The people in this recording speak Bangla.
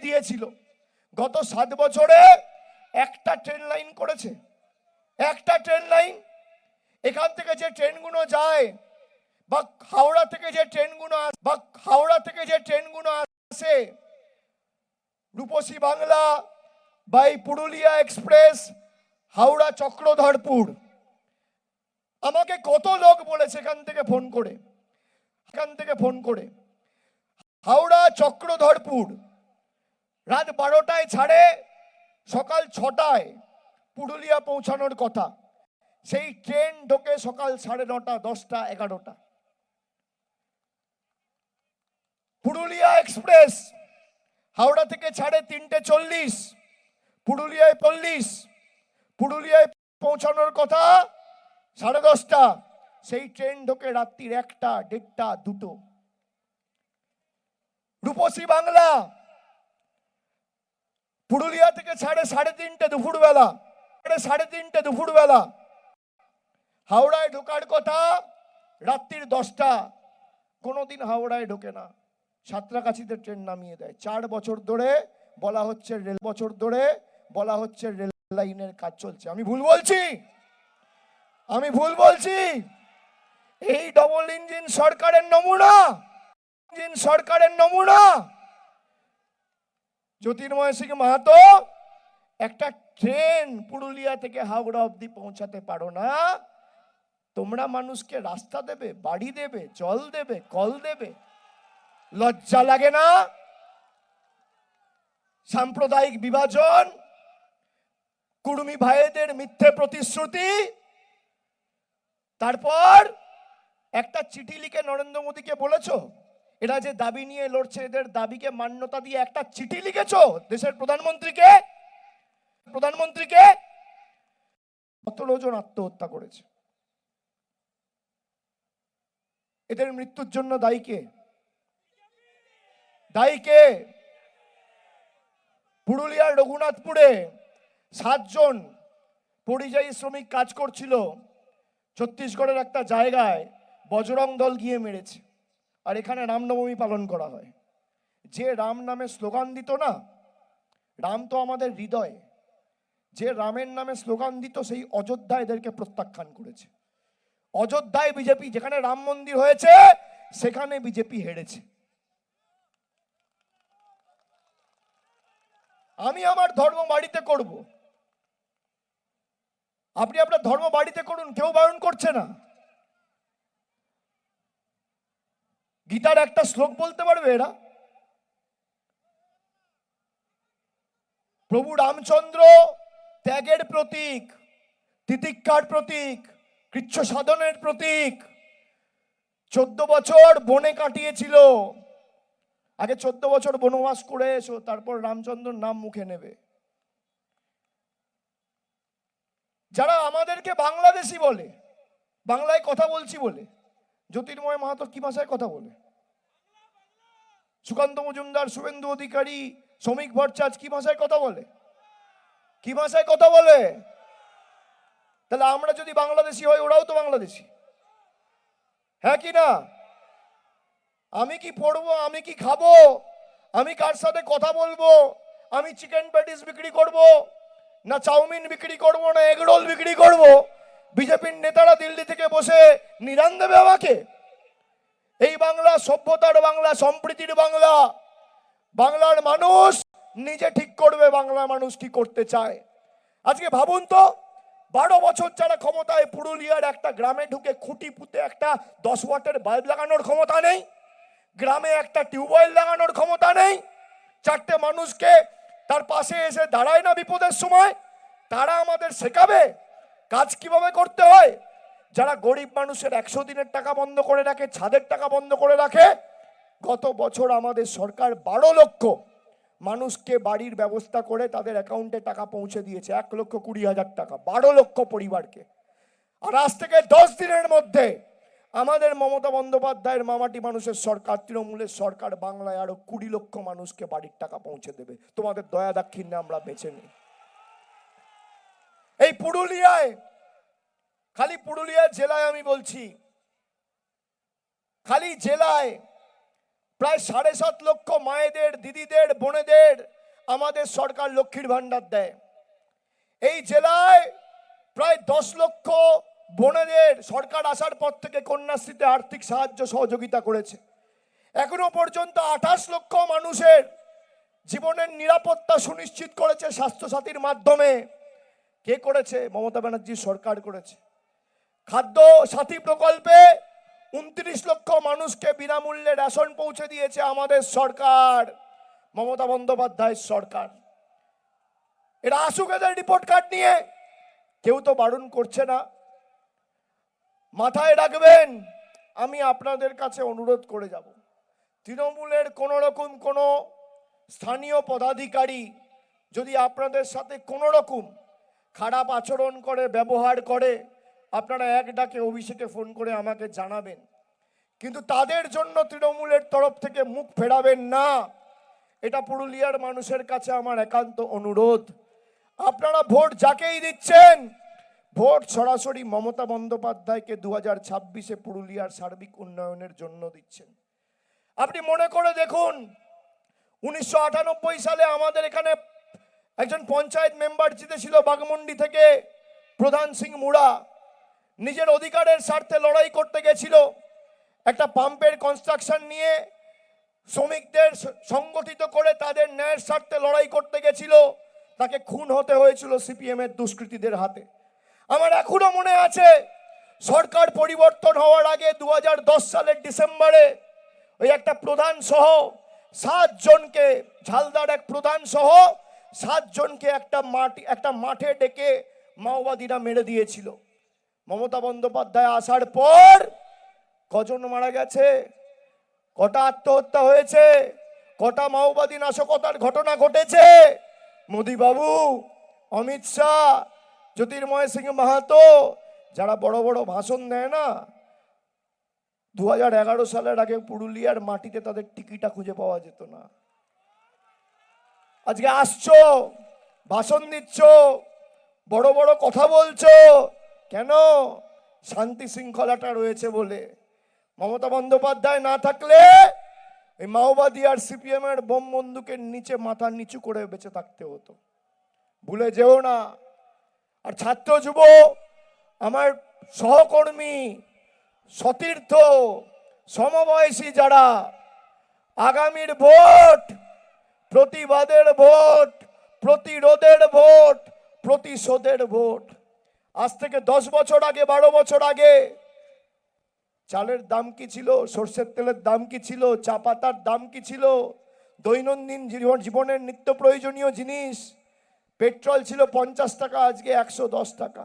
দিয়েছিল। গত 7 বছরে একটা ট্রেন লাইন করেছে, একটা ট্রেন লাইন। এখান থেকে যে ট্রেনগুলো যায় বা হাওড়া থেকে যে ট্রেনগুলো আসে রূপসী বাংলা বা এই পুরুলিয়া এক্সপ্রেস, হাওড়া চক্রধরপুর, আমাকে কত লোক বলেছে এখান থেকে ফোন করে হাওড়া চক্রধরপুর রাত 12টায় ছাড়ে, সকাল 6টায় পুরুলিয়া পৌঁছানোর কথা। সেই ট্রেন ঢোকে সকাল 9:30, 10টা, 11টা। পুরুলিয়া এক্সপ্রেস হাওড়া থেকে ছাড়ে 3:40, পুরুলিয়ায় পুরুলিয়ায় পৌঁছানোর কথা 10:30টা। সেই ট্রেন ঢোকে রাত্রির 1টা, 1:30, 2টো। রূপসী বাংলা পুরুলিয়া থেকে ছাড়ে 3:30 দুপুরবেলা, হাওড়ায় ঢোকার কথা রাত্রির 10টা। কোনোদিন হাওড়ায় ঢোকে না, সাঁতরাগাছিতে ট্রেন নামিয়ে দেয়। 4 বছর ধরে বলা হচ্ছে রেল লাইনের কাজ চলছে। আমি ভুল বলছি? এই ডবল ইঞ্জিন সরকারের নমুনা জ্যোতির্ময় সিং মাহাতো একটা ট্রেন পুরুলিয়া থেকে হাওড়া অবধি পৌঁছাতে পারো না। তোমরা মানুষকে রাস্তা দেবে, বাড়ি দেবে, জল দেবে, কল দেবে, লজ্জা লাগে না? সাম্প্রদায়িক বিভাজন, কুর্মী ভাইদের মিথ্যে প্রতিশ্রুতি, তারপর একটা চিঠি লিখে নরেন্দ্র মোদীকে বলেছো এরা যে দাবি নিয়ে লড়ছে এদের দাবিকে মান্যতা দিয়ে একটা চিঠি লিখেছো দেশের প্রধানমন্ত্রীকে। 17 জন আত্মহত্যা করেছে। এদের মৃত্যুর জন্য দায়ী কে? পুরুলিয়ার রঘুনাথপুরে 7 জন পরিযায়ী শ্রমিক কাজ করছিল, ছত্তিশগড়ের একটা জায়গায় বজরং দল গিয়ে মেরেছে। আর এখানে রামনবমী পালন করা হয়। যে রাম নামে স্লোগান দিত না, রাম তো আমাদের হৃদয়ে, যে রামের নামে স্লোগান দিত সেই অযোধ্যা এদেরকে প্রত্যাখ্যান করেছে। অযোধ্যায় বিজেপি, যেখানে রাম মন্দির হয়েছে সেখানে বিজেপি হেরেছে। আমি আমার ধর্ম বাড়িতে করব, আপনি আপনার ধর্ম বাড়িতে করুন, কেউ বারণ করছে না। গীতার একটা শ্লোক বলতে পারবে এরা? প্রভু রামচন্দ্র ত্যাগের প্রতীক, তিতিক্ষার প্রতীক, কৃচ্ছ সাধনের প্রতীক। 14 বছর বনে কাটিয়েছিল। আগে 14 বছর বনবাস করে এসো, তারপর রামচন্দ্রর নাম মুখে নেবে। যারা আমাদেরকে বাংলাদেশি বলে, বাংলায় কথা বলছি বলে, জ্যোতির্ময় মাহাতো কি ভাষায় কথা বলে? সুকান্ত মজুমদার, শুভেন্দু অধিকারী, শ্রমিক ভট্টাচার্য কি ভাষায় কথা বলে? তাহলে আমরা যদি বাংলাদেশি হই, ওরাও তো বাংলাদেশি, হ্যাঁ কি না? আমি কি পড়বো, আমি কি খাবো, আমি কার সাথে কথা বলবো, আমি চিকেন প্যাটিস বিক্রি করব না চাউমিন বিক্রি করব না এগরোল বিক্রি করব, বিজেপির নেতারা দিল্লি থেকে বসে নিদান দেবে আমাকে? এই বাংলা সভ্যতার বাংলা, সম্প্রীতির বাংলা। বাংলার মানুষ নিজে ঠিক করবে বাংলার মানুষ কি করতে চায়। আজকে ভাবুন তো, 12 বছর যারা ক্ষমতায়, পুরুলিয়ার একটা গ্রামে ঢুকে খুঁটি পুঁতে একটা 10 ওয়াটের বাল্ব লাগানোর ক্ষমতা নেই, গ্রামে একটা টিউবওয়েল লাগানোর ক্ষমতা নেই, 4টে মানুষকে তার পাশে এসে দাঁড়ায় না বিপদের সময়। তারা আমাদের শেখাবে কাজ কিভাবে করতে হয়? যারা গরিব মানুষের 100 দিনের টাকা বন্ধ করে রাখে, ছাদের টাকা বন্ধ করে রাখে। গত বছর আমাদের সরকার 12 লক্ষ মানুষকে বাড়ির ব্যবস্থা করে তাদের অ্যাকাউন্টে টাকা পৌঁছে দিয়েছে, 1,20,000 টাকা, 12 লক্ষ পরিবারকে। আর আজ থেকে 10 দিনের মধ্যে আমাদের মমতা বন্দ্যোপাধ্যায়ের মামাটি মানুষের সরকার, তৃণমূলের সরকার, বাংলায় আরো 20 লক্ষ মানুষকে বাড়ির টাকা পৌঁছে দেবে। তোমাদের দয়া দাক্ষিণ্যে আমরা বেঁচে নিই। এই পুরুলিয়ায়, খালি পুরুলিয়া জেলায় আমি বলছি, খালি জেলায় প্রায় 7.5 লক্ষ মায়েদের, দিদিদের, বোনেদের আমাদের সরকার লক্ষ্মীর ভান্ডার দেয়। এই জেলায় প্রায় 10 লক্ষ বোনেদের সরকার আসার পর থেকে কন্যাশ্রীতে আর্থিক সাহায্য সহযোগিতা করেছে। এখনো পর্যন্ত 28 লক্ষ মানুষের জীবনের নিরাপত্তা সুনিশ্চিত করেছে স্বাস্থ্যসাথীর মাধ্যমে। কে করেছে? মমতা ব্যানার্জির সরকার করেছে। খাদ্য সাথী প্রকল্পে 29 লক্ষ মানুষকে বিনামূল্যে রেশন পৌঁছে দিয়েছে আমাদের সরকার, মমতা বন্দ্যোপাধ্যায়ের সরকার। এরা আসুক এদের রিপোর্ট কার্ড নিয়ে, কেউ তো বারণ করছে না। মাথায় রাখবেন, আমি আপনাদের কাছে অনুরোধ করে যাব, তৃণমূলের কোনো রকম কোনো স্থানীয় পদাধিকারী যদি আপনাদের সাথে কোনো রকম খারাপ আচরণ করে, ব্যবহার করে, আপনারা এক ডাকে অভিষেকে ফোন করে আমাকে জানাবেন, কিন্তু তাদের জন্য তৃণমূলের তরফ থেকে মুখ ফেরাবেন না। এটা পুরুলিয়ার মানুষের কাছে আমার একান্ত অনুরোধ। আপনারা ভোট যাকেই দিচ্ছেন, ভোট সরাসরি মমতা বন্দ্যোপাধ্যায়কে 2026-এ পুরুলিয়ার সার্বিক উন্নয়নের জন্য দিচ্ছেন। আপনি মনে করে দেখুন, 1998 সালে আমাদের এখানে একজন পঞ্চায়েত মেম্বার জিতেছিল বাগমুন্ডি থেকে, প্রধান সিং মুড়া। নিজের অধিকারের স্বার্থে লড়াই করতে গেছিল, একটা পাম্পের কনস্ট্রাকশন নিয়ে শ্রমিকদের সংগঠিত করে তাদের ন্যায়ের স্বার্থে লড়াই করতে গেছিল, তাকে খুন হতে হয়েছিল সিপিএম এর দুষ্কৃতীদের হাতে। আমার এখনো মনে আছে, সরকার পরিবর্তন হওয়ার আগে 2010 সালের ডিসেম্বরে ওই একটা প্রধান সহ 7 জনকে, ঝালদার এক প্রধান সহ 7 জনকে একটা মাঠে ডেকে মাওবাদীরা মেরে দিয়েছিল। মমতা বন্দ্যোপাধ্যায় আসার পর কজন মারা গেছে, কটা আত্মহত্যা হয়েছে, কটা মাওবাদী নাশকতার ঘটনা ঘটেছে। মোদী বাবু, অমিত শাহ, জ্যোতির্ময় সিং মাহাতো যারা বড় বড় ভাষণ দেয় না, 2011 সালের আগে পুরুলিয়ার মাটিতে তাদের টিকিটা খুঁজে পাওয়া যেত না। আজকে আসছো, ভাষণ দিচ্ছ, বড় বড় কথা বলছো, কেন? শান্তি শৃঙ্খলাটা রয়েছে বলে। মমতা বন্দ্যোপাধ্যায় না থাকলে এই মাওবাদী আর সিপিএম এর বোম বন্দুকের নিচে মাথা নিচু করে বেঁচে থাকতে হতো, ভুলে যেও না। আর ছাত্র যুব আমার সহকর্মী, সতীর্থ, সমবয়সী যারা, আগামীর ভোট প্রতিবাদের ভোট, প্রতিরোধের ভোট, প্রতিশোধের ভোট। আজ থেকে 10 বছর আগে, 12 বছর আগে চালের দাম কি ছিল, সর্ষের তেলের দাম কি ছিল, চা পাতার দাম কি ছিল, দৈনন্দিন জীবনের নিত্য প্রয়োজনীয় জিনিস পেট্রোল ছিল 50 টাকা, আজকে 110 টাকা।